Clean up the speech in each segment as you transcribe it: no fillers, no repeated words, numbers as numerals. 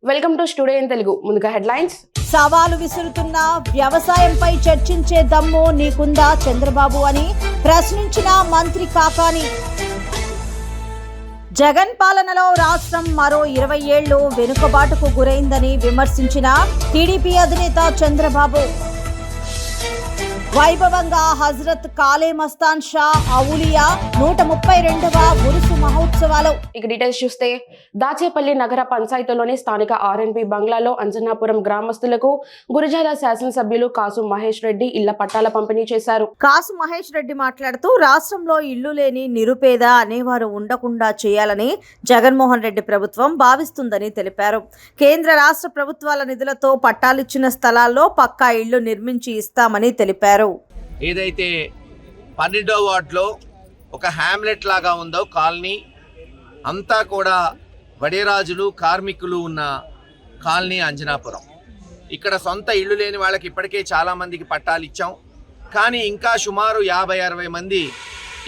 Welcome to studio in Telugu. ముందుగా headlines. సవాలు విసురుతున్న వ్యవసాయంపై చర్చించే దమ్ము నీకుందా చంద్రబాబు అని ప్రశ్నించిన మంత్రి కాకాని. జగన్ పాలనలో రాష్ట్రం మరో 20 ఏళ్లు వెనుకబాటుకు గురైందని విమర్శించిన టీడీపీ అధినేత చంద్రబాబు. వైభవంగా హజరత్ కాలే మస్తాన్ షా ఔలియా 132వ ఉరుసు మహోత్సవాలు. ఇక డీటెయిల్స్ చూస్తే, దాచేపల్లి నగర పంచాయతీలోని స్థానిక ఆర్ఎన్బి బంగ్లాలో అంజనాపురం గ్రామస్తులకు గురజాల శాసనసభ్యులు కాసు మహేష్ రెడ్డి ఇళ్ల పట్టాల పంపిణీ చేశారు. కాసు మహేష్ రెడ్డి మాట్లాడుతూ రాష్ట్రంలో ఇల్లు లేని నిరుపేద అనేవారు ఉండకుండా చేయాలని జగన్మోహన్ రెడ్డి ప్రభుత్వం భావిస్తుందని తెలిపారు. కేంద్ర రాష్ట్ర ప్రభుత్వాల నిధులతో పట్టాలిచ్చిన స్థలాల్లో పక్కా ఇళ్లు నిర్మించి ఇస్తామని తెలిపారు. ఏదైతే 12వ వార్డులో ఒక హ్యామ్లెట్ లాగా ఉందో కాలనీ అంతా కూడా వడేరాజులు కార్మికులు ఉన్న కాలనీ అంజనాపురం. ఇక్కడ సొంత ఇళ్ళు లేని వాళ్ళకి ఇప్పటికే చాలామందికి పట్టాలు ఇచ్చాం. కానీ ఇంకా సుమారు 50-60 మంది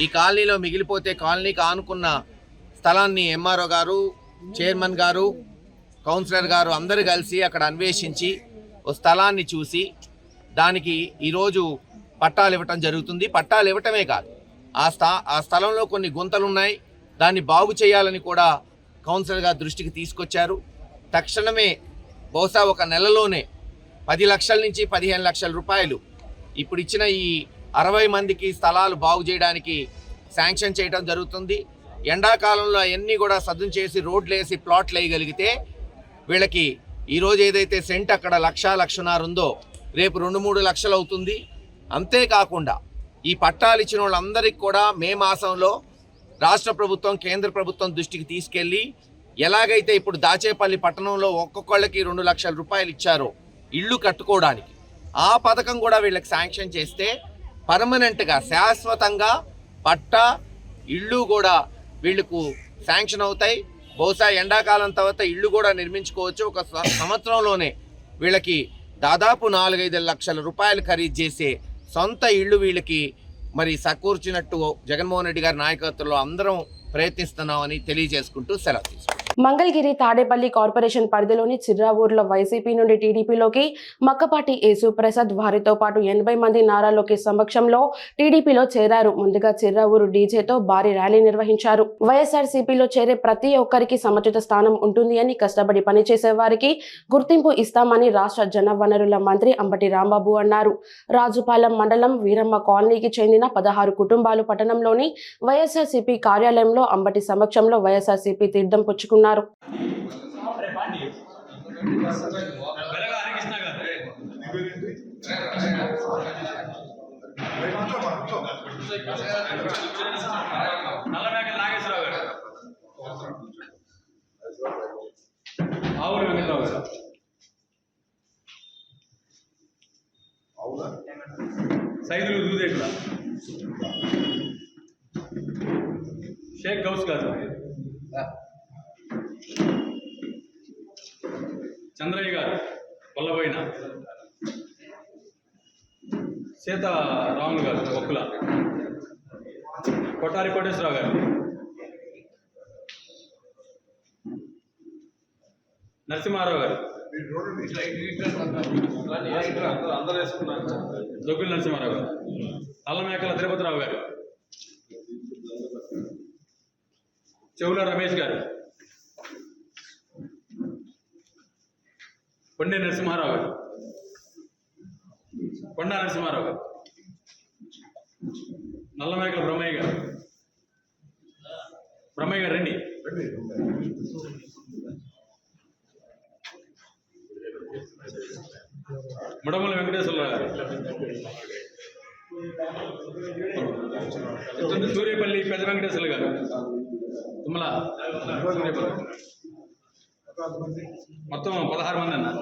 ఈ కాలనీలో మిగిలిపోతే కాలనీకి ఆనుకున్న స్థలాన్ని ఎంఆర్ఓ గారు, చైర్మన్ గారు, కౌన్సిలర్ గారు అందరూ కలిసి అక్కడ అన్వేషించి ఓ స్థలాన్ని చూసి దానికి ఈరోజు పట్టాలు ఇవ్వటం జరుగుతుంది. పట్టాలు ఇవ్వటమే కాదు, ఆ స్థలంలో కొన్ని గుంతలు ఉన్నాయి, దాన్ని బాగు చేయాలని కూడా కౌన్సిలర్ గారు దృష్టికి తీసుకొచ్చారు. తక్షణమే బహుశా ఒక నెలలోనే 10 లక్షల నుంచి 15 లక్షల రూపాయలు ఇప్పుడు ఇచ్చిన ఈ 60 మందికి స్థలాలు బాగు చేయడానికి శాంక్షన్ చేయడం జరుగుతుంది. ఎండాకాలంలో అవన్నీ కూడా సదును చేసి రోడ్లు వేసి ప్లాట్లు వేయగలిగితే వీళ్ళకి ఈరోజు ఏదైతే సెంట్ అక్కడ 1,00,000-1,50,000 ఉందో రేపు 2-3 లక్షలు అవుతుంది. అంతేకాకుండా ఈ పట్టాలు ఇచ్చిన వాళ్ళందరికీ కూడా మే మాసంలో రాష్ట్ర ప్రభుత్వం, కేంద్ర ప్రభుత్వం దృష్టికి తీసుకెళ్ళి ఎలాగైతే ఇప్పుడు దాచేపల్లి పట్టణంలో ఒక్కొక్కళ్ళకి 2 లక్షల రూపాయలు ఇచ్చారో ఇళ్ళు కట్టుకోవడానికి, ఆ పథకం కూడా వీళ్ళకి శాంక్షన్ చేస్తే పర్మనెంట్గా శాశ్వతంగా పట్టా ఇళ్ళు కూడా వీళ్ళకు శాంక్షన్ అవుతాయి. బహుశా ఎండాకాలం తర్వాత ఇళ్ళు కూడా నిర్మించుకోవచ్చు. ఒక సంవత్సరంలోనే వీళ్ళకి దాదాపు 4-5 లక్షల రూపాయలు ఖరీదు చేసే సొంత ఇళ్ళు వీళ్ళకి మరి సమకూర్చినట్టు జగన్మోహన్ రెడ్డి గారి నాయకత్వంలో అందరం ప్రయత్నిస్తున్నామని తెలియజేసుకుంటూ సెలవు తీసుకుంటాం. మంగళగిరి తాడేపల్లి కార్పొరేషన్ పరిధిలోని చిర్రావూరులో వైసీపీ నుండి టీడీపీలోకి మక్కపాటి యేసుప్రసాద్ వారితో పాటు 80 మంది నారా లోకేష్ సమక్షంలో టీడీపీలో చేరారు. ముందుగా చిర్రావూరు డీజేతో భారీ ర్యాలీ నిర్వహించారు. వైఎస్ఆర్సీపీలో చేరే ప్రతి ఒక్కరికి సముచిత స్థానం ఉంటుంది అని, కష్టపడి పనిచేసే వారికి గుర్తింపు ఇస్తామని రాష్ట్ర జనవనరుల మంత్రి అంబటి రాంబాబు అన్నారు. రాజుపాలెం మండలం వీరమ్మ కాలనీకి చెందిన 16 కుటుంబాలు పట్టణంలోని వైఎస్ఆర్సీపీ కార్యాలయంలో అంబటి సమక్షంలో వైఎస్ఆర్సీపీ తీర్థం పుచ్చుకున్నారు. సైదులు దూదేకుల షేక్ గౌస్ గారు, చంద్రయ్య గారు వల్లబోయిన, సీతారాములు గారు ఒక్కుల, కొట్టారి కోటేశ్వరరావు గారు, నరసింహారావు గారు, దొగ్గుల నరసింహారావు గారు, అల్లమేకల తిరుపతిరావు గారు, చెవుల రమేష్ గారు, కొండే నరసింహారావు గారు, కొండా నరసింహారావు గారు, నల్లమేకల బ్రహ్మయ్య గారు, బ్రహ్మయ్య గారు రండి, ముడమల వెంకటేశ్వరరావు గారు, సూర్యపల్లి పెద్ద వెంకటేశ్వర గారు, తుమ్మల సూర్యపల్లి, మొత్తం 16 మంది అన్నారు.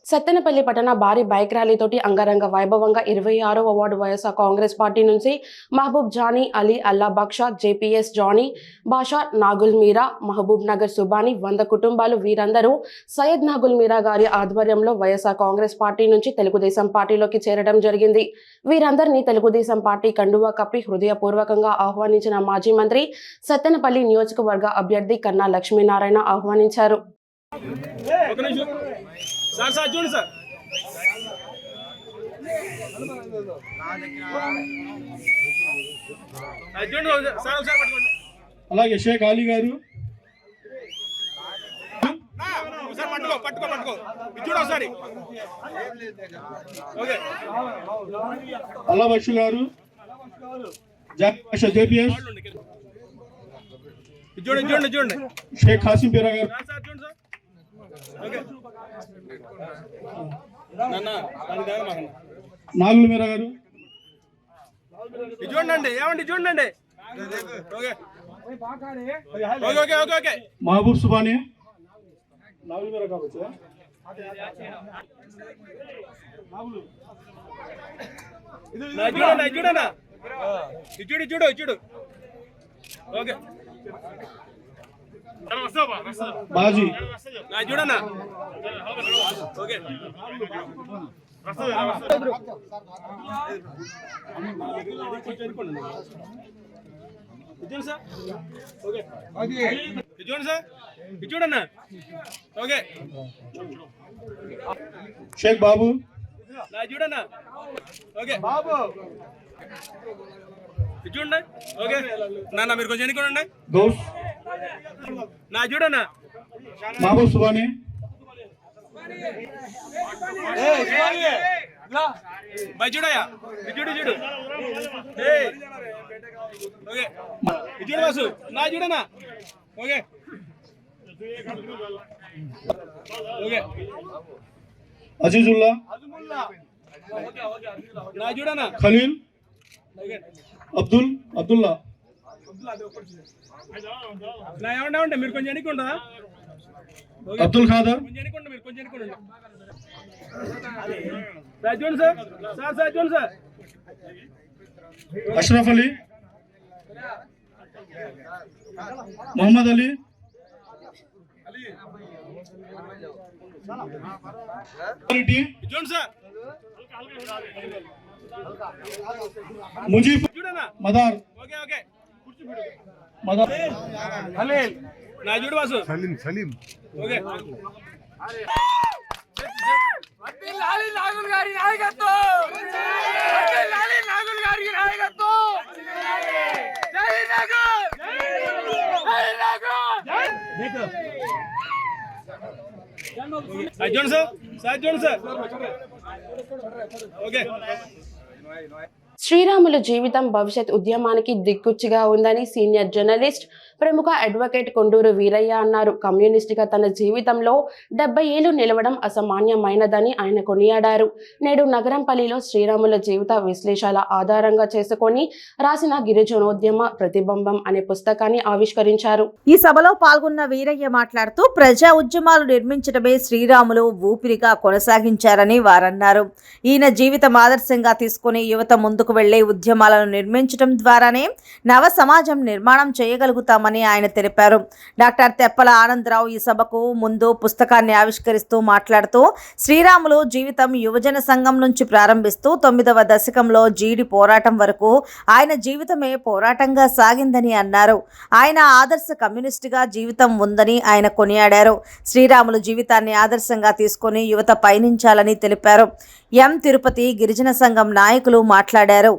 సత్తెనపల్లి పట్టణ భారీ బైక్ ర్యాలీతోటి అంగరంగ వైభవంగా 26వ వార్డు వైఎస్ఆర్ కాంగ్రెస్ పార్టీ నుంచి మహబూబ్ జానీ, అలీ అల్లా బక్షా, జేపీఎస్ జానీ, బాషా, నాగుల్ మీరా, మహబూబ్ నగర్ సుబానీ 100 కుటుంబాలు వీరందరూ సయ్యద్ నాగుల్ మీరా గారి ఆధ్వర్యంలో వైఎస్ఆర్ కాంగ్రెస్ పార్టీ నుంచి తెలుగుదేశం పార్టీలోకి చేరడం జరిగింది. వీరందరినీ తెలుగుదేశం పార్టీ కండువా కప్పి హృదయపూర్వకంగా ఆహ్వానించిన మాజీ మంత్రి, సత్తెనపల్లి నియోజకవర్గ అభ్యర్థి కన్నా లక్ష్మీనారాయణ ఆహ్వానించారు. ఒక నిమిషం సార్ సార్ చూడండి సార్ చూడండి సార్ ఒకసారి పట్టుకోండి. అలాగే షేక్ అలీ గారు, ఒకసారి పట్టుకో పట్టుకో పట్టుకో ఇది చూడు ఒకసారి. ఓకే అల్లా బక్షు గారు, జేపీఎస్, ఇది చూడండి చూడండి చూడండి షేక్ హాసిం పీరా గారు, సార్ సార్ చూడండి సార్. ఓకే నాన్న దాని దగ్గర మాకండి నాగుల మీరా గారు, ఇది చూడండి ఏమండి చూడండి. Okay okay okay okay okay Mahaboob Subhani, Nagula Meera కావచ్చు, చూడండి చూడన్నా చూడు చూడు చూడు. ఓకే బాజీ, చూడన్నా. ఓకే చూడండి సార్. ఓకే చూడండి సార్ ఇది చూడన్నా. ఓకే షేక్ బాబు, చూడన్నా. ఓకే బాబు ఇది చూడండి. ఓకే నాన్న మీరు కొంచెం ఎన్నుకోండి. గౌస్, చూడన్నా. మహబూబ్ సుబానీ, బాయ్ చూడయ్యా ఇది చూడు చూడు. ఓకే ఇది చూడు బాసు చూడన్నా. ఓకే ఓకే అజీజుల్లా, చూడన్నా. ఖలీల్, అబ్దుల్లా, ఏమంటే మీరు కొంచెం ఎన్నుకుంటా. అబ్దుల్ ఖాదర్, కొంచెం ఎన్నుకోండి మీరు కొంచెం ఎన్నుకోండి. చూడండి సార్ సార్ సార్ చూడండి సార్. అష్రఫ్ అలీ, మొహమ్మద్ అలీ, చూడండి సార్. ముజీబ్, చూడన్నా. మదార్, ఓకే ఓకే మదార్, చూడు బాసు సలీం ఓకే. నాగుల్ గారి నాయకత్వం, నాగుల్ గారి నాయకత్వం. జై నాగుల్, జై నాగుల్. చూడండి సార్ సార్ చూడండి సార్. ఓకే శ్రీరాములు జీవితం భవిష్యత్ ఉద్యమానికి దిక్కుచ్చిగా ఉందని సీనియర్ జర్నలిస్ట్ ప్రముఖ అడ్వకేట్ కొండూరు వీరయ్య అన్నారు. కమ్యూనిస్టుగా తన జీవితంలో 70 ఏళ్లు నిలవడం అసామాన్యమైనదని ఆయన కొనియాడారు. నేడు నగరంపల్లిలో శ్రీరాముల జీవిత విశ్లేషణ ఆధారంగా చేసుకొని రాసిన గిరిజనోద్యమ ప్రతిబింబం అనే పుస్తకాన్ని ఆవిష్కరించారు. ఈ సభలో పాల్గొన్న వీరయ్య మాట్లాడుతూ ప్రజా ఉద్యమాలు నిర్మించడమే శ్రీరాములు ఊపిరిగా కొనసాగించారని వారన్నారు. ఈయన జీవితం ఆదర్శంగా తీసుకుని యువత ముందుకు వెళ్లే ఉద్యమాలను నిర్మించడం ద్వారానే నవ సమాజం నిర్మాణం చేయగలుగుతామని ఆయన తెలిపారు. డాక్టర్ తెప్పల ఆనందరావు ఈ సభకు ముందు పుస్తకాన్ని ఆవిష్కరిస్తూ మాట్లాడుతూ శ్రీరాములు జీవితం యువజన సంఘం నుంచి ప్రారంభిస్తూ 9వ దశకంలో జీడి పోరాటం వరకు ఆయన జీవితమే పోరాటంగా సాగిందని అన్నారు. ఆయన ఆదర్శ కమ్యూనిస్టుగా జీవితం ఉందని ఆయన కొనియాడారు. శ్రీరాములు జీవితాన్ని ఆదర్శంగా తీసుకొని యువత పయనించాలని తెలిపారు. ఎం తిరుపతి గిరిజన సంఘం నాయకులు మాట్లాడారు.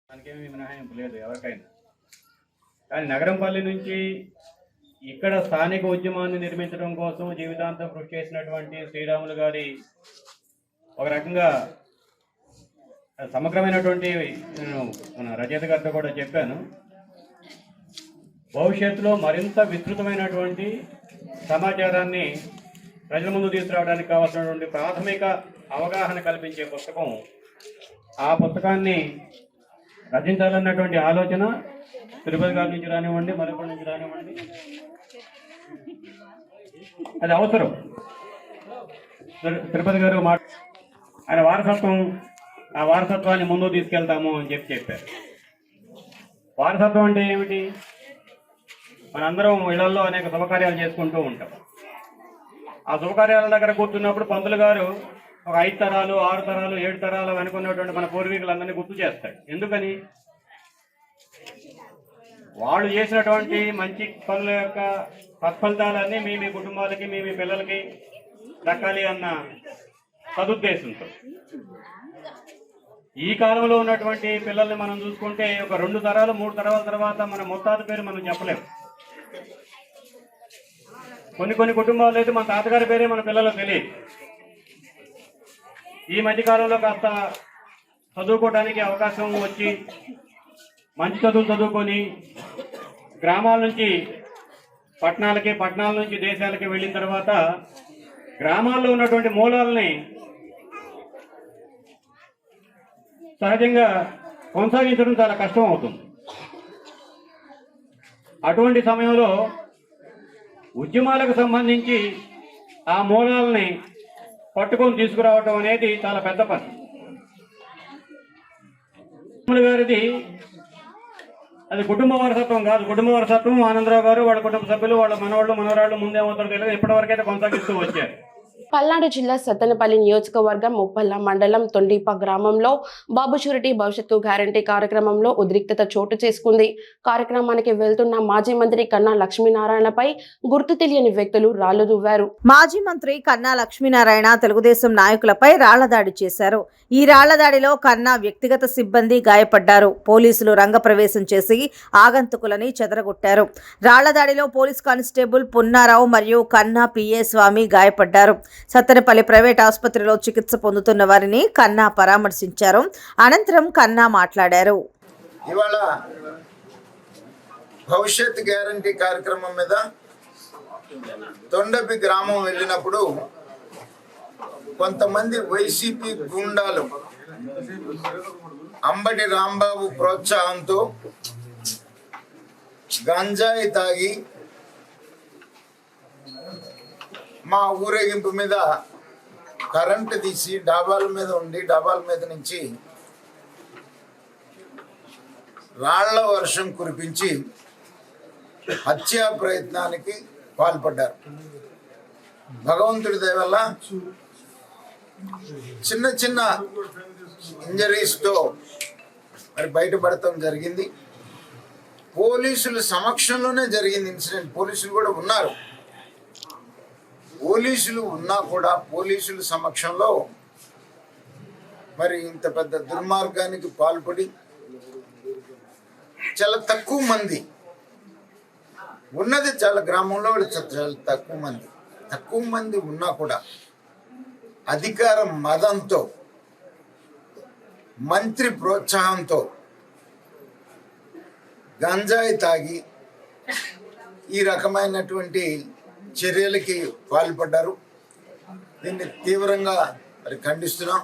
దానికేమీ మినహాయింపు లేదు ఎవరికైనా. కానీ నగరంపల్లి నుంచి ఇక్కడ స్థానిక ఉద్యమాన్ని నిర్మించడం కోసం జీవితాంతం కృషి చేసినటువంటి శ్రీరాములు గారి ఒక రకంగా సమగ్రమైనటువంటి నేను మన రచయిత గారితో కూడా చెప్పాను. భవిష్యత్తులో మరింత విస్తృతమైనటువంటి సమాచారాన్ని ప్రజల ముందు తీసుకురావడానికి కావాల్సినటువంటి ప్రాథమిక అవగాహన కల్పించే పుస్తకం. ఆ పుస్తకాన్ని రచించాలన్నటువంటి ఆలోచన తిరుపతి గారి నుంచి రానివ్వండి, మరికొండ నుంచి రానివ్వండి, అది అవసరం. తిరుపతి గారు ఆయన వారసత్వం, ఆ వారసత్వాన్ని ముందుకు తీసుకెళ్తాము అని చెప్పారు. వారసత్వం అంటే ఏమిటి? మనందరం ఇళ్లలో అనేక శుభకార్యాలు చేసుకుంటూ ఉంటాం. ఆ శుభకార్యాల దగ్గర కూర్చున్నప్పుడు పంతులు గారు ఒక 5 తరాలు 6 తరాలు 7 తరాలు అనుకున్నటువంటి మన పూర్వీకులందరినీ గుర్తు చేస్తాడు. ఎందుకని? వాళ్ళు చేసినటువంటి మంచి పనుల యొక్క సత్ఫలితాలన్నీ మీ కుటుంబాలకి మీ పిల్లలకి దక్కాలి అన్న సదుద్దేశంతో ఈ కాలంలో ఉన్నటువంటి పిల్లల్ని మనం చూసుకుంటే ఒక 2 తరాలు 3 తరాల తర్వాత మన ముత్తాత పేరు మనం చెప్పలేము. కొన్ని కుటుంబాల్లో అయితే మన తాతగారి పేరే మన పిల్లలకు తెలియదు. ఈ మధ్యకాలంలో కాస్త చదువుకోవడానికి అవకాశం వచ్చి మంచి చదువులు చదువుకొని గ్రామాల నుంచి పట్టణాలకి, పట్టణాల నుంచి దేశాలకి వెళ్ళిన తర్వాత గ్రామాల్లో ఉన్నటువంటి మూలాలని సహజంగా కొనసాగించడం చాలా కష్టం అవుతుంది. అటువంటి సమయంలో ఉద్యమాలకు సంబంధించి ఆ మూలాలని పట్టుకొని తీసుకురావటం అనేది చాలా పెద్ద పని. గారిది అది కుటుంబ వారసత్వం కాదు. కుటుంబ వారసత్వం ఆనందరావు గారు, వాళ్ళ కుటుంబ సభ్యులు, వాళ్ళ మనవాళ్ళు మనవరాళ్ళు ముందేమవుతారో తెలియదు, ఇప్పటివరకైతే కొనసాగిస్తూ వచ్చారు. పల్నాడు జిల్లా సత్తెనపల్లి నియోజకవర్గం ముప్పల్ల మండలం తొండిప గ్రామంలో బాబు షూరిటీ భవిష్యత్తు గ్యారంటీ కార్యక్రమంలో ఉద్రిక్తత చోటు చేసుకుంది. కార్యక్రమానికి వెళ్తున్న మాజీ మంత్రి కన్నా లక్ష్మీనారాయణపై గుర్తు తెలియని వ్యక్తులు రాళ్లు దువ్వారు. మాజీ మంత్రి కన్నా లక్ష్మీనారాయణ తెలుగుదేశం నాయకులపై రాళ్లదాడి చేశారు. ఈ రాళ్లదాడిలో కన్నా వ్యక్తిగత సిబ్బంది గాయపడ్డారు. పోలీసులు రంగప్రవేశం చేసి ఆగంతుకులని చెదరగొట్టారు. రాళ్లదాడిలో పోలీస్ కానిస్టేబుల్ పున్నారావు మరియు కన్నా పిఏ స్వామి గాయపడ్డారు. సత్తెనపల్లి ప్రైవేట్ ఆసుపత్రిలో చికిత్స పొందుతున్న వారిని కన్నా పరామర్శించారు. అనంతరం కన్నా మాట్లాడారు. ఇవాళ భవిష్యత్ గ్యారంటీ కార్యక్రమం మీద తొండపి గ్రామం వెళ్ళినప్పుడు కొంతమంది వైసీపీ గుండాలు అంబటి రాంబాబు ప్రోత్సాహంతో గంజాయి తాగి మా ఊరేగింపు మీద కరెంటు తీసి డాబాల మీద ఉండి డాబాల మీద నుంచి రాళ్ల వర్షం కురిపించి హత్యా ప్రయత్నానికి పాల్పడ్డారు. భగవంతుడి దయ వల్ల చిన్న చిన్న ఇంజరీస్తో మరి బయటపడటం జరిగింది. పోలీసుల సమక్షంలోనే జరిగింది ఇన్సిడెంట్. పోలీసులు కూడా ఉన్నారు. పోలీసులు ఉన్నా కూడా పోలీసుల సమక్షంలో మరి ఇంత పెద్ద దుర్మార్గానికి పాల్పడి చాలా తక్కువ మంది ఉన్నది, చాలా గ్రామంలో చాలా తక్కువ మంది ఉన్నా కూడా అధికార మదంతో మంత్రి ప్రోత్సాహంతో గంజాయి తాగి ఈ రకమైనటువంటి చర్యలకి పాల్పడ్డారు. దీన్ని తీవ్రంగా మరి ఖండిస్తున్నాం.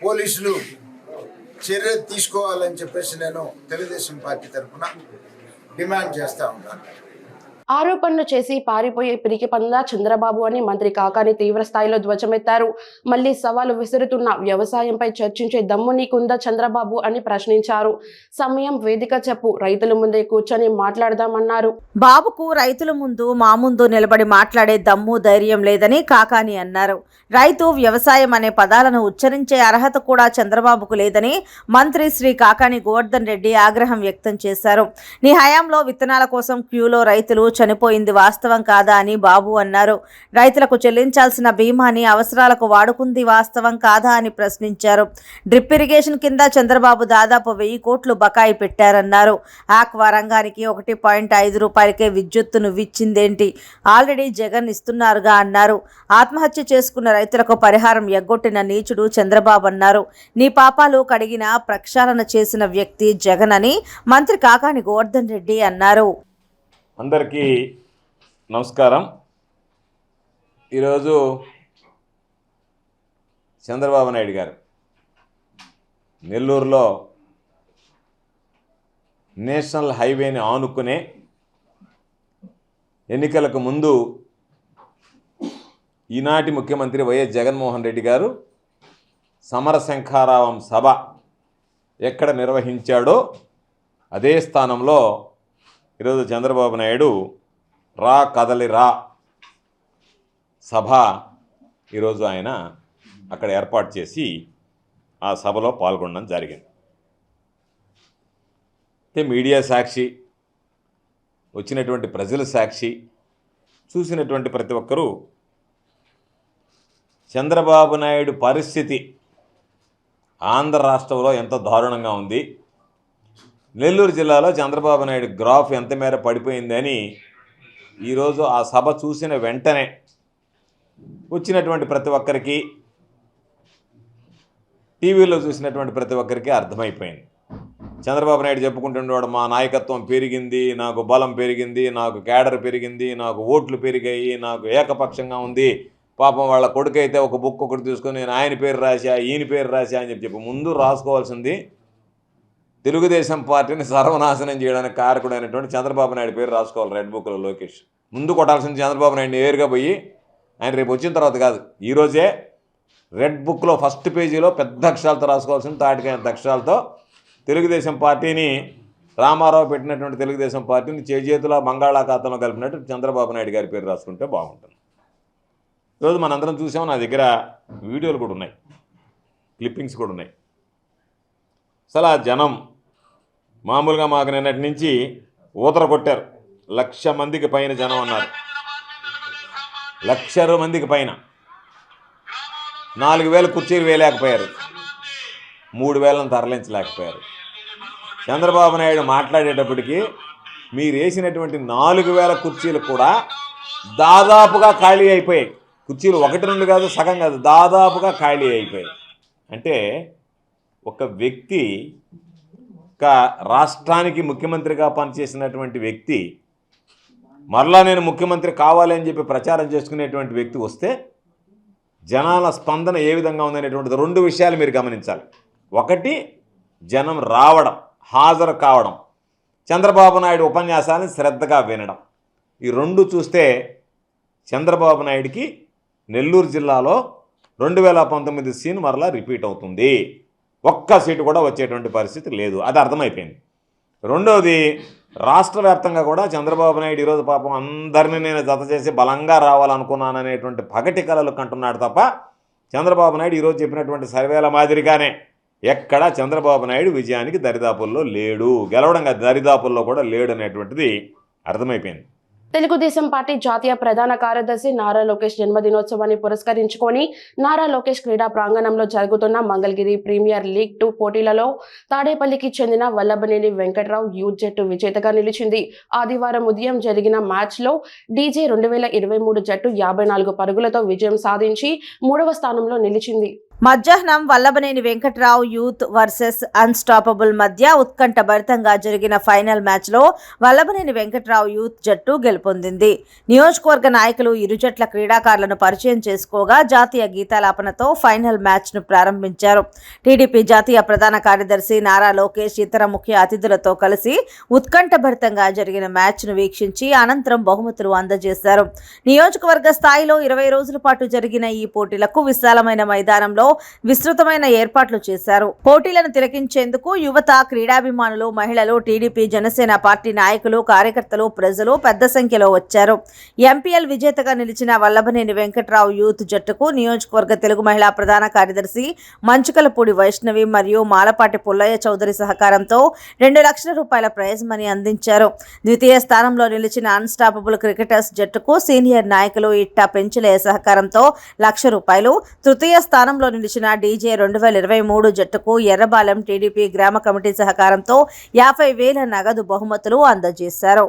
పోలీసులు చర్య తీసుకోవాలని చెప్పేసి నేను తెలుగుదేశం పార్టీ తరఫున డిమాండ్ చేస్తా ఉన్నాను. ఆరోపణలు చేసి పారిపోయే పిరికి పందా చంద్రబాబు అని మంత్రి కాకాని తీవ్ర స్థాయిలో ధ్వజమెత్తారు. మళ్లీ సవాలు విసురుతున్న వ్యవసాయంపై చర్చించే దమ్ము నీకుందా చంద్రబాబు అని ప్రశ్నించారు. సమయం వేదిక చెప్పు, రైతుల ముందే కూర్చొని మాట్లాడదామన్నారు. బాబుకు రైతుల ముందు మా ముందు నిలబడి మాట్లాడే దమ్ము ధైర్యం లేదని కాకాని అన్నారు. రైతు వ్యవసాయం అనే పదాలను ఉచ్చరించే అర్హత కూడా చంద్రబాబుకు లేదని మంత్రి శ్రీ కాకాని గోవర్ధన్ రెడ్డి ఆగ్రహం వ్యక్తం చేశారు. నీ హయాంలో విత్తనాల కోసం క్యూలో రైతులు చనిపోయింది వాస్తవం కాదా అని బాబు అన్నారు. రైతులకు చెల్లించాల్సిన బీమాని అవసరాలకు వాడుకుంది వాస్తవం కాదా అని ప్రశ్నించారు. డ్రిప్ ఇరిగేషన్ కింద చంద్రబాబు దాదాపు 1000 కోట్లు బకాయి పెట్టారన్నారు. ఆక్వా రంగానికి 1.5 రూపాయలకే విద్యుత్తును విచ్చిందేంటి, ఆల్రెడీ జగన్ ఇస్తున్నారుగా అన్నారు. ఆత్మహత్య చేసుకున్న రైతులకు పరిహారం ఎగ్గొట్టిన నీచుడు చంద్రబాబు అన్నారు. నీ పాపాలు కడిగిన ప్రక్షాళన చేసిన వ్యక్తి జగన్ అని మంత్రి కాకాని గోవర్ధన్ రెడ్డి అన్నారు. అందరికీ నమస్కారం. ఈరోజు చంద్రబాబు నాయుడు గారు నెల్లూరులో నేషనల్ హైవేని ఆనుకునే ఎన్నికలకు ముందు ఈనాటి ముఖ్యమంత్రి వైఎస్ జగన్మోహన్ రెడ్డి గారు సమరశంఖారావం సభ ఎక్కడ నిర్వహించాడో అదే స్థానంలో ఈరోజు చంద్రబాబు నాయుడు రా కదలి రా సభ ఈరోజు ఆయన అక్కడ ఏర్పాటు చేసి ఆ సభలో పాల్గొనడం జరిగింది. అయితే మీడియా సాక్షి, వచ్చినటువంటి ప్రజల సాక్షి, చూసినటువంటి ప్రతి ఒక్కరూ చంద్రబాబు నాయుడు పరిస్థితి ఆంధ్ర రాష్ట్రంలో ఎంత దారుణంగా ఉంది, నెల్లూరు జిల్లాలో చంద్రబాబు నాయుడు గ్రాఫ్ ఎంత మేర పడిపోయిందని ఈరోజు ఆ సభ చూసిన వెంటనే వచ్చినటువంటి ప్రతి ఒక్కరికి, టీవీలో చూసినటువంటి ప్రతి ఒక్కరికి అర్థమైపోయింది. చంద్రబాబు నాయుడు చెప్పుకుంటున్నాడు, మా నాయకత్వం పెరిగింది, నాకు బలం పెరిగింది, నాకు క్యాడర్ పెరిగింది, నాకు ఓట్లు పెరిగాయి, నాకు ఏకపక్షంగా ఉంది. పాపం వాళ్ళ కొడుకైతే ఒక బుక్ ఒకటి తీసుకొని నేను ఆయన పేరు రాశా, ఈయన పేరు రాశా అని చెప్పి ముందు రాసుకోవాల్సింది తెలుగుదేశం పార్టీని సర్వనాశనం చేయడానికి కారకుడైనటువంటి చంద్రబాబు నాయుడు పేరు రాసుకోవాలి. రెడ్ బుక్లో లోకేష్ ముందు కొట్టాల్సింది చంద్రబాబు నాయుడు నేరుగా పోయి, ఆయన రేపు వచ్చిన తర్వాత కాదు, ఈరోజే రెడ్ బుక్లో ఫస్ట్ పేజీలో పెద్ద అక్షరాలతో రాసుకోవాల్సింది, తాటికైనంత అక్షరాలతో తెలుగుదేశం పార్టీని, రామారావు పెట్టినటువంటి తెలుగుదేశం పార్టీని చేతుల బంగాళాఖాతంలో కలిపినట్టు చంద్రబాబు నాయుడు గారి పేరు రాసుకుంటే బాగుంటుంది. ఈరోజు మనందరం చూసాము, నా దగ్గర వీడియోలు కూడా ఉన్నాయి, క్లిప్పింగ్స్ కూడా ఉన్నాయి. అసలు ఆ జనం మామూలుగా మాకు నిన్నటి నుంచి ఊతర కొట్టారు. 1,00,000 మందికి పైన జనం అన్నారు. 1,00,000 మందికి పైన 4,000 కుర్చీలు వేయలేకపోయారు, 3,000 తరలించలేకపోయారు. చంద్రబాబు నాయుడు మాట్లాడేటప్పటికీ మీరు వేసినటువంటి 4,000 కుర్చీలు కూడా దాదాపుగా ఖాళీ అయిపోయాయి. కుర్చీలు 1-2 కాదు, సగం కాదు, దాదాపుగా ఖాళీ అయిపోయాయి. అంటే ఒక వ్యక్తి, ఒక రాష్ట్రానికి ముఖ్యమంత్రిగా పనిచేసినటువంటి వ్యక్తి మరలా నేను ముఖ్యమంత్రి కావాలి అని చెప్పి ప్రచారం చేసుకునేటువంటి వ్యక్తి వస్తే జనాల స్పందన ఏ విధంగా ఉందనేటువంటిది 2 విషయాలు మీరు గమనించాలి. ఒకటి, జనం రావడం, హాజరు కావడం, చంద్రబాబు నాయుడు ఉపన్యాసాన్ని శ్రద్ధగా వినడం. ఈ 2 చూస్తే చంద్రబాబు నాయుడికి నెల్లూరు జిల్లాలో 2019 సీన్ మరలా రిపీట్ అవుతుంది. ఒక్క సీటు కూడా వచ్చేటువంటి పరిస్థితి లేదు, అది అర్థమైపోయింది. రెండవది, రాష్ట్ర వ్యాప్తంగా కూడా చంద్రబాబు నాయుడు ఈరోజు పాపం అందరినీ నేను జత చేసి బలంగా రావాలనుకున్నాననేటువంటి పగటి కలలు కంటున్నాడు తప్ప చంద్రబాబు నాయుడు ఈరోజు చెప్పినటువంటి సర్వేల మాదిరిగానే ఎక్కడా చంద్రబాబు నాయుడు విజయానికి దరిదాపుల్లో లేడు, గెలవడంగా దరిదాపుల్లో కూడా లేడు అనేటువంటిది అర్థమైపోయింది. తెలుగుదేశం పార్టీ జాతీయ ప్రధాన కార్యదర్శి నారా లోకేష్ జన్మదినోత్సవాన్ని పురస్కరించుకొని నారా లోకేష్ క్రీడా ప్రాంగణంలో జరుగుతున్న మంగళగిరి ప్రీమియర్ లీగ్ 2 పోటీలలో తాడేపల్లికి చెందిన వల్లభనేని వెంకట్రావు యూత్ జట్టు విజేతగా నిలిచింది. ఆదివారం ఉదయం జరిగిన మ్యాచ్లో డీజే 2023 జట్టు 54 పరుగులతో విజయం సాధించి 3వ స్థానంలో నిలిచింది. మధ్యాహ్నం Vallabhaneni Venkatrao youth versus unstoppable మధ్య ఉత్కంఠభరితంగా జరిగిన ఫైనల్ మ్యాచ్లో వల్లభనేని వెంకట్రావు యూత్ జట్టు గెలుపొందింది. నియోజకవర్గ నాయకులు ఇరు జట్ల క్రీడాకారులను పరిచయం చేసుకోగా జాతీయ గీతాలాపనతో ఫైనల్ మ్యాచ్ను ప్రారంభించారు. టీడీపీ జాతీయ ప్రధాన కార్యదర్శి నారా లోకేష్ ఇతర ముఖ్య అతిథులతో కలిసి ఉత్కంఠభరితంగా జరిగిన మ్యాచ్ను వీక్షించి అనంతరం బహుమతులు అందజేశారు. నియోజకవర్గ స్థాయిలో 20 రోజుల పాటు జరిగిన ఈ పోటీలకు విశాలమైన మైదానంలో విస్తృతమైన ఏర్పాట్లు చేశారు. పోటీలను తిలకించేందుకు యువత, క్రీడాభిమానులు, మహిళలు, టీడీపీ, జనసేన పార్టీ నాయకులు, కార్యకర్తలు, ప్రజలు పెద్ద సంఖ్యలో వచ్చారు. ఎంపీఎల్ విజేతగా నిలిచిన వల్లభనేని వెంకట్రావు యూత్ జట్టుకు నియోజకవర్గ తెలుగు మహిళా ప్రధాన కార్యదర్శి మంచుకలపూడి వైష్ణవి మరియు మాలపాటి పుల్లయ్య చౌదరి సహకారంతో 2 లక్షల రూపాయల ప్రైజ్ మనీ అందించారు. ద్వితీయ స్థానంలో నిలిచిన అన్స్టాపబుల్ క్రికెటర్స్ జట్టుకు సీనియర్ నాయకులు ఇట్టా పెంచులయ్య సహకారంతో 1,00,000 రూపాయలు, తృతీయ స్థానంలో నిలిచిన డీజే 2023 జట్టుకు ఎర్రబాలెం టీడీపీ గ్రామ కమిటీ సహకారంతో 50,000 నగదు బహుమతులు అందజేశారు.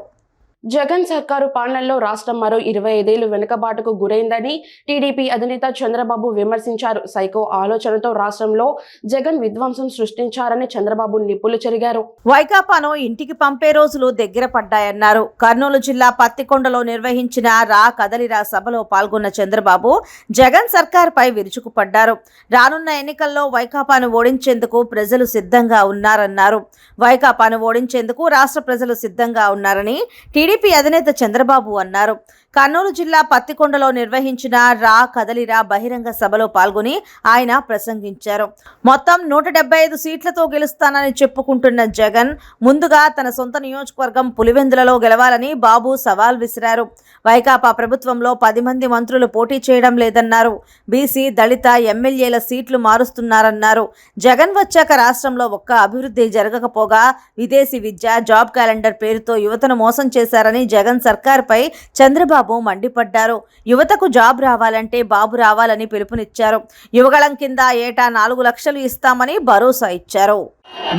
జగన్ సర్కారు పాలనలో రాష్ట్రం మరో 25 ఏళ్లు వెనుకబాటుకు గురైందని టీడీపీ అధినేత చంద్రబాబు విమర్శించారు. సైకో ఆలోచనతో రాష్ట్రంలో జగన్ విధ్వంసం సృష్టించారని చంద్రబాబు నిప్పులు చెరిగారు. వైకాపాను ఇంటికి పంపే రోజులు దగ్గర పడ్డాయన్నారు. కర్నూలు జిల్లా పత్తికొండలో నిర్వహించిన రా కదలిరా సభలో పాల్గొన్న చంద్రబాబు జగన్ సర్కార్పై విరుచుకుపడ్డారు. రానున్న ఎన్నికల్లో వైకాపాను ఓడించేందుకు ప్రజలు సిద్ధంగా ఉన్నారన్నారు. వైకాపాను ఓడించేందుకు రాష్ట్ర ప్రజలు సిద్ధంగా ఉన్నారని టీడీపీ అధినేత చంద్రబాబు అన్నారు. కర్నూలు జిల్లా పత్తికొండలో నిర్వహించిన రా కదలిరా బహిరంగ సభలో పాల్గొని ఆయన ప్రసంగించారు. మొత్తం 175 సీట్లతో గెలుస్తానని చెప్పుకుంటున్న జగన్ ముందుగా తన సొంత నియోజకవర్గం పులివెందులలో గెలవాలని బాబు సవాల్ విసిరారు. వైకాపా ప్రభుత్వంలో 10 మంది మంత్రులు పోటీ చేయడం లేదన్నారు. బీసీ, దళిత ఎమ్మెల్యేల సీట్లు మారుస్తున్నారన్నారు. జగన్ వచ్చాక రాష్ట్రంలో ఒక్క అభివృద్ధి జరగకపోగా విదేశీ విద్య, జాబ్ క్యాలెండర్ పేరుతో యువతను మోసం చేశారని జగన్ సర్కార్పై చంద్రబాబు చంద్రబాబు మండిపడ్డారు. యువతకు జాబ్ రావాలంటే బాబు రావాలని పిలుపునిచ్చారు. యువగళం కింద ఏటా 4 లక్షలు ఇస్తామని భరోసా ఇచ్చారు.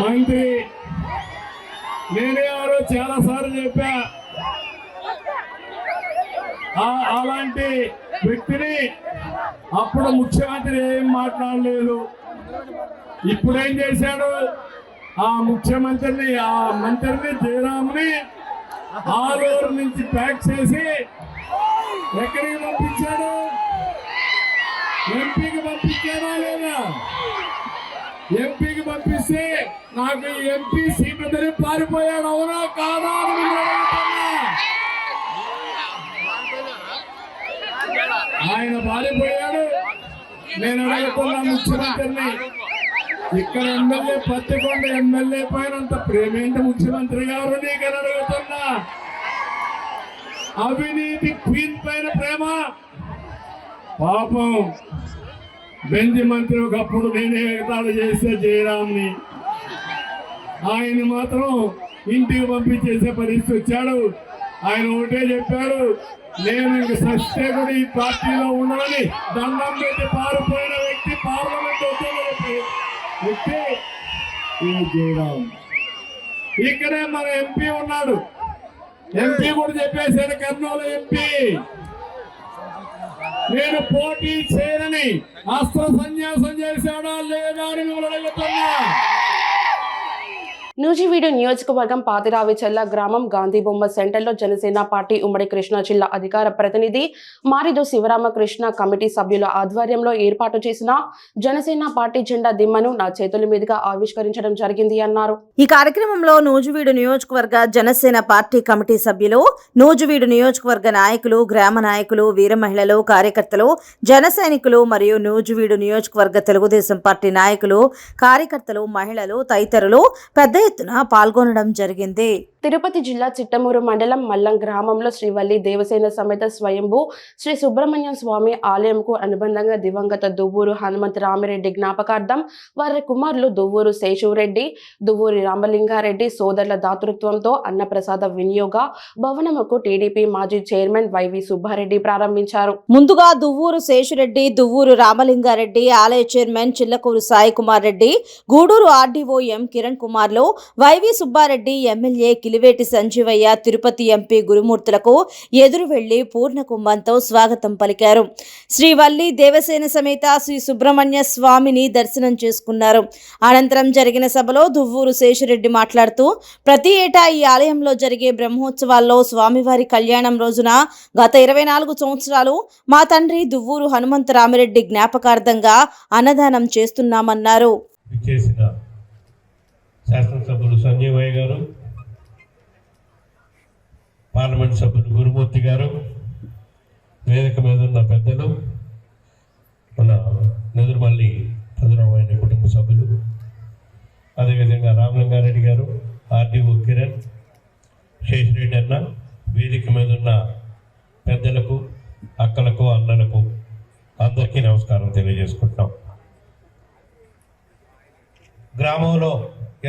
మంత్రి నేనే చాలా సార్లు చెప్పా, అలాంటి వ్యక్తిని అప్పుడు ముఖ్యమంత్రి ఏం మాట్లాడలేదు. ఇప్పుడేం చేశాడు? ఆ మంత్రిని జయరామ్ని ఆలూరు నుంచి ప్యాక్ చేసి ఎక్కడికి పంపించాడు? ఎంపీకి పంపించారా లేదా? ఎంపీకి పంపిస్తే నాకు ఎంపీ సీట్ వదిలి పారిపోయాడు, అవునా కాదా అని ఆయన పారిపోయాడు. నేను అడుగుతున్నా ముఖ్యమంత్రిని, ఇక్కడ ఎమ్మెల్యే పత్తికొండ ఎమ్మెల్యే పైన అంత ప్రేమేంటి ముఖ్యమంత్రి గారు నీకని అడుగుతున్నా? అవినీతి క్వీన్ పైన ప్రేమ. పాపం బెంజి మంత్రి ఒకప్పుడు నేనే ఎగతాళి చేస్తే జయరామ్ని, ఆయన మాత్రం ఇంటికి పంపించేసే పరిస్థితి వచ్చాడు. ఆయన ఒకటే చెప్పాడు, నేను ఇంక సస్తే కూడా ఈ పార్టీలో ఉండని దండం పెట్టి పారిపోయిన వ్యక్తి పార్లమెంట్ వ్యక్తి ఈ జయరామ్. ఇక్కడే మన ఎంపీ ఉన్నాడు, ఎంపీ కూడా చెప్పేశాడు, కర్నూలు ఎంపీ, నేను పోటీ చేయనని అస్త్ర సన్యాసం చేశాడా లేదా అని మిమ్మల్ని అడుగుతున్నా. నూజివీడు నియోజకవర్గం పాతిరావిచెల్ల గ్రామం గాంధీ బొమ్మ సెంటర్లో జనసేన పార్టీ ఉమ్మడి కృష్ణా జిల్లా అధికార ప్రతినిధి మారిదు శివరామకృష్ణ కమిటీ సభ్యుల ఆధ్వర్యంలో ఏర్పాటు చేసిన జనసేన పార్టీ జెండా దిమ్మను నా చేతుల మీదుగా ఆవిష్కరించడం జరిగింది అన్నారు. ఈ కార్యక్రమంలో నూజివీడు నియోజకవర్గ జనసేన పార్టీ కమిటీ సభ్యులు, నూజివీడు నియోజకవర్గ నాయకులు, గ్రామ నాయకులు, వీర మహిళలు, కార్యకర్తలు, జన సైనికులు మరియు నూజివీడు నియోజకవర్గ తెలుగుదేశం పార్టీ నాయకులు, కార్యకర్తలు, మహిళలు తదితరులు పెద్ద ఎత్తున పాల్గొనడం జరిగింది. తిరుపతి జిల్లా చిట్టమూరు మండలం మల్లం గ్రామంలో శ్రీవల్లి దేవసేన సమేత స్వయంభూ శ్రీ సుబ్రహ్మణ్యం స్వామి ఆలయంకు అనుబంధంగా దివంగత దువ్వూరు హనుమంత రామిరెడ్డి జ్ఞాపకార్థం వారి కుమారులు దువ్వూరు శేషురెడ్డి, దువ్వూరి రామలింగారెడ్డి సోదరుల దాతృత్వంతో అన్నప్రసాద వినియోగ భవనముకు టీడీపీ మాజీ చైర్మన్ వైవి సుబ్బారెడ్డి ప్రారంభించారు. ముందుగా దువ్వూరు శేషురెడ్డి, దువ్వూరు రామలింగారెడ్డి, ఆలయ chairman Chillakuru Sai Kumar Reddy, Gudur RDO M Kiran కుమార్లు, వైవి సుబ్బారెడ్డి, ఎమ్మెల్యే కిలివేటి సంజీవయ్య, తిరుపతి ఎంపీ గురుమూర్తులకు ఎదురు వెళ్లి పూర్ణ కుంభంతో స్వాగతం పలికారు. శ్రీవల్లి దేవసేన సమేత శ్రీ సుబ్రహ్మణ్య స్వామిని దర్శనం చేసుకున్నారు. అనంతరం జరిగిన సభలో దువ్వూరు శేషురెడ్డి మాట్లాడుతూ, ప్రతి ఏటా ఈ ఆలయంలో జరిగే బ్రహ్మోత్సవాల్లో స్వామివారి కళ్యాణం రోజున గత 24 సంవత్సరాలు మా తండ్రి దువ్వూరు హనుమంత రామిరెడ్డి జ్ఞాపకార్థంగా అన్నదానం చేస్తున్నామన్నారు. శాసనసభ్యులు సంజీవయ్య గారు, పార్లమెంట్ సభ్యులు గురుమూర్తి గారు, వేదిక మీద ఉన్న పెద్దలు, మన నెదురుమల్లి చంద్రబాబు కుటుంబ సభ్యులు, అదేవిధంగా రామలింగారెడ్డి గారు, ఆర్డీఓ కిరణ్, శేషరెడ్డి అన్న, వేదిక మీద ఉన్న పెద్దలకు, అక్కలకు, అన్నలకు అందరికీ నమస్కారం తెలియజేసుకుంటున్నాం. గ్రామంలో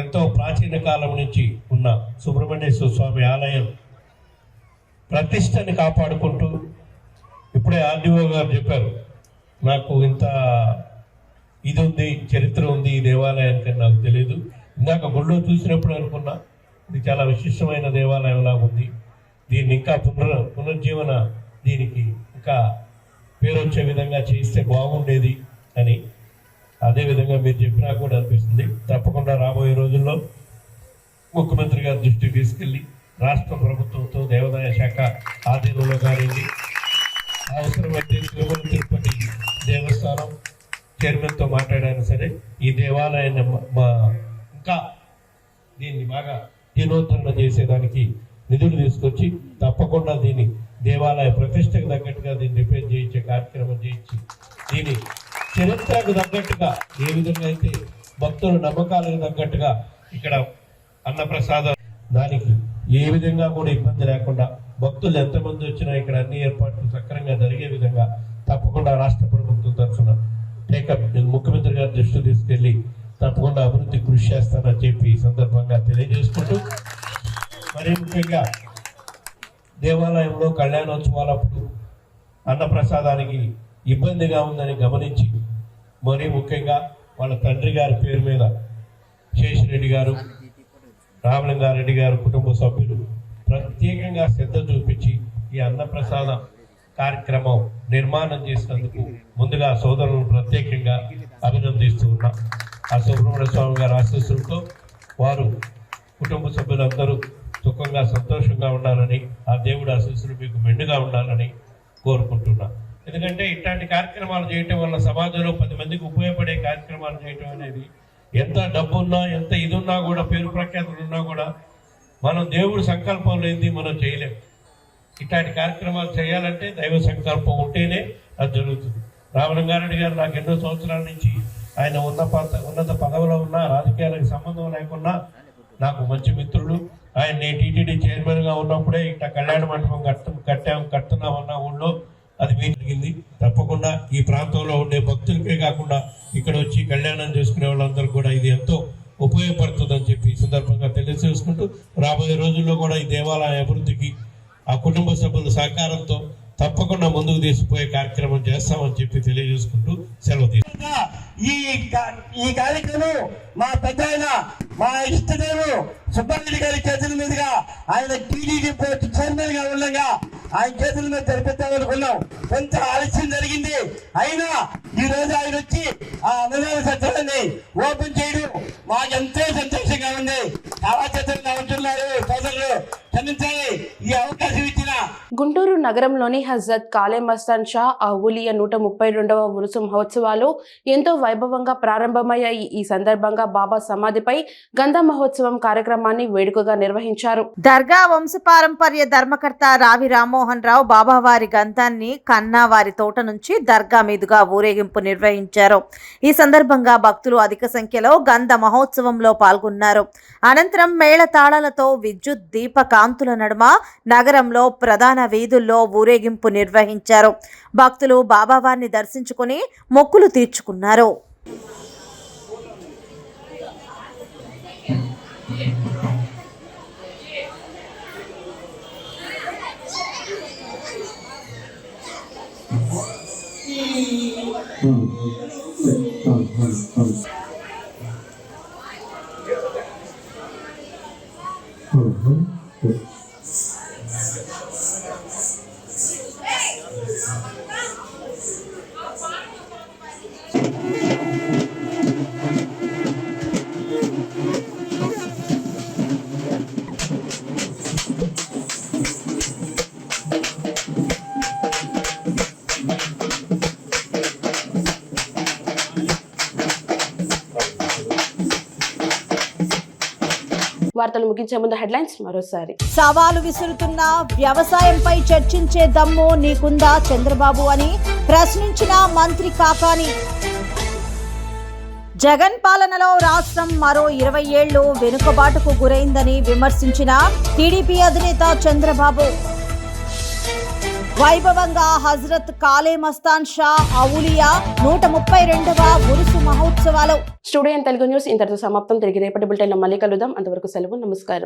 ఎంతో ప్రాచీన కాలం నుంచి ఉన్న సుబ్రహ్మణ్యేశ్వర స్వామి ఆలయం ప్రతిష్టని కాపాడుకుంటూ, ఇప్పుడే ఆర్డీఓ గారు చెప్పారు, నాకు ఇంత ఇది ఉంది, చరిత్ర ఉంది ఈ దేవాలయానికి నాకు తెలియదు. ఇందాక గుళ్ళో చూసినప్పుడు అనుకున్నా ఇది చాలా విశిష్టమైన దేవాలయంలా ఉంది, దీన్ని ఇంకా పునర్జీవన దీనికి ఇంకా పేరు వచ్చే విధంగా చేస్తే బాగుండేది అని అదేవిధంగా మీరు చెప్పినా కూడా అనిపిస్తుంది. తప్పకుండా రాబోయే రోజుల్లో ముఖ్యమంత్రి గారి దృష్టికి తీసుకెళ్ళి రాష్ట్ర ప్రభుత్వంతో దేవాదాయ శాఖ ఆధీనంలో కానివ్వండి, అవసరమైతే తిరుపతి దేవస్థానం చైర్మన్తో మాట్లాడాను సరే, ఈ దేవాలయాన్ని ఇంకా దీన్ని బాగా జీర్ణోద్ధరణ చేసేదానికి నిధులు తీసుకొచ్చి తప్పకుండా దీన్ని దేవాలయ ప్రతిష్టకు తగ్గట్టుగా దీన్ని రిపేర్ చేయించే కార్యక్రమం చేయించి దీని చరిత్రకు తగ్గట్టుగా ఏ విధంగా అయితే భక్తుల నమ్మకాలకు తగ్గట్టుగా ఇక్కడ అన్నప్రసాదం దానికి ఏ విధంగా కూడా ఇబ్బంది లేకుండా భక్తులు ఎంతమంది వచ్చినా ఇక్కడ అన్ని ఏర్పాట్లు సక్రమంగా జరిగే విధంగా తప్పకుండా రాష్ట్ర ప్రభుత్వం తరఫున టేకప్ ముఖ్యమంత్రి గారి దృష్టి తీసుకెళ్లి తప్పకుండా అభివృద్ధి కృషి చేస్తానని చెప్పి ఈ సందర్భంగా తెలియజేసుకుంటూ, మరీ ముఖ్యంగా దేవాలయంలో కళ్యాణోత్సవాలప్పుడు అన్నప్రసాదానికి ఇబ్బందిగా ఉందని గమనించి మరీ ముఖ్యంగా వాళ్ళ తండ్రి గారి పేరు మీద శేషిరెడ్డి గారు, రామలింగారెడ్డి గారు కుటుంబ సభ్యులు ప్రత్యేకంగా శ్రద్ధ చూపించి ఈ అన్నప్రసాద కార్యక్రమం నిర్మాణం చేసినందుకు ముందుగా సోదరులను ప్రత్యేకంగా అభినందిస్తూ ఉన్నాం. ఆ సుబ్రహ్మణ్య స్వామి గారి ఆశీస్సులతో వారు కుటుంబ సభ్యులందరూ సుఖంగా సంతోషంగా ఉండాలని, ఆ దేవుడి ఆశీస్సులు మీకు మెండుగా ఉండాలని కోరుకుంటున్నా. ఎందుకంటే ఇట్లాంటి కార్యక్రమాలు చేయటం వల్ల సమాజంలో 10 మందికి ఉపయోగపడే కార్యక్రమాలు చేయటం అనేది ఎంత డబ్బున్నా ఎంత ఇదున్నా కూడా పేరు ప్రఖ్యాతులు ఉన్నా కూడా మనం దేవుడి సంకల్పం లేనిది మనం చేయలేం. ఇట్లాంటి కార్యక్రమాలు చేయాలంటే దైవ సంకల్పం ఉంటేనే అది జరుగుతుంది. రామలింగారెడ్డి గారు నాకు ఎన్నో సంవత్సరాల నుంచి ఆయన ఉన్నత పదవిలో ఉన్న రాజకీయాలకు సంబంధం లేకున్నా నాకు మంచి మిత్రులు. ఆయన టీటీడీ చైర్మన్గా ఉన్నప్పుడే ఇట్లా కళ్యాణ మండపం కడుతున్నామన్న ఊళ్ళో అది మీకు జరిగింది. తప్పకుండా ఈ ప్రాంతంలో ఉండే భక్తులకే కాకుండా ఇక్కడ వచ్చి కళ్యాణం చేసుకునే వాళ్ళందరూ కూడా ఇది ఎంతో ఉపయోగపడుతుందని చెప్పి ఈ సందర్భంగా తెలియజేసుకుంటూ రాబోయే రోజుల్లో కూడా ఈ దేవాలయ అభివృద్ధికి ఆ కుటుంబ సభ్యుల సహకారంతో తప్పకుండా ముందుకు తీసుకుపోయే కార్యక్రమం చేస్తామని చెప్పి తెలియజేసుకుంటూ సెలవు తీసుకుంటాం. ఈ కార్యక్రమం మా పెద్ద మా ఇష్టదేవు సుబ్బారెడ్డి గారి చేతుల మీదుగా ఆయన టీడీపీ బోర్డు చైర్మన్ గా ఉండగా ఆయన చేతుల మీద జరిపిద్దామనుకున్నాం. కొంత ఆలస్యం జరిగింది. అయినా ఈ రోజు ఆయన వచ్చి ఆ అన్నదాన సత్రాన్ని ఓపెన్ చేయడం మాకెంతో సంతోషంగా ఉంది. చాలా చేతులుగా ఉంటున్నారు సోదరులు, క్షమించాలి ఈ అవకాశం ఇచ్చిన. గుంటూరు నగరంలోని హజరత్ కాలే మస్తాన్ షా అవులియా 132వ ఉరుసు మహోత్సవాలు ఎంతో వైభవంగా ప్రారంభమయ్యాయి. ఈ సందర్భంగా బాబా సమాధిపై గంధ మహోత్సవం కార్యక్రమాన్ని వేడుకగా నిర్వహించారు. దర్గా వంశపారంపర్య ధర్మకర్త రావి రామ్మోహన్ రావు బాబావారి గంధాన్ని కన్నా వారి తోట నుంచి దర్గా మీదుగా ఊరేగింపు నిర్వహించారు. ఈ సందర్భంగా భక్తులు అధిక సంఖ్యలో గంధ మహోత్సవంలో పాల్గొన్నారు. అనంతరం మేళ తాళాలతో విద్యుత్ దీప కాంతుల నడుమ నగరంలో ప్రధాన వీధుల్లో ఊరేగింపు నిర్వహించారు. భక్తులు బాబావారిని దర్శించుకుని మొక్కులు తీర్చుకున్నారు. వార్తలు ముగించే ముందు హెడ్లైన్స్ మరోసారి. సవాలు విసురుతున్న వ్యవసాయంపై చర్చించే దమ్ము నీకుందా చంద్రబాబు అని ప్రశ్నించిన మంత్రి కాకాని. జగన్ పాలనలో రాష్ట్రం మరో 20 ఏళ్లు వెనుకబాటుకు గురైందని విమర్శించిన టీడీపీ అధినేత చంద్రబాబు. వైభవంగా హజరత్ కాలే మస్తాన్ షా అవులియా 132వ ఉరుసు మహోత్సవాలు. స్టూడియో తెలుగు న్యూస్ ఇంతటితో సమాప్తం. తిరిగి రేపటి బులెటిన్లో మళ్ళీ కలుద్దాం. అంతవరకు సెలవు. నమస్కారం.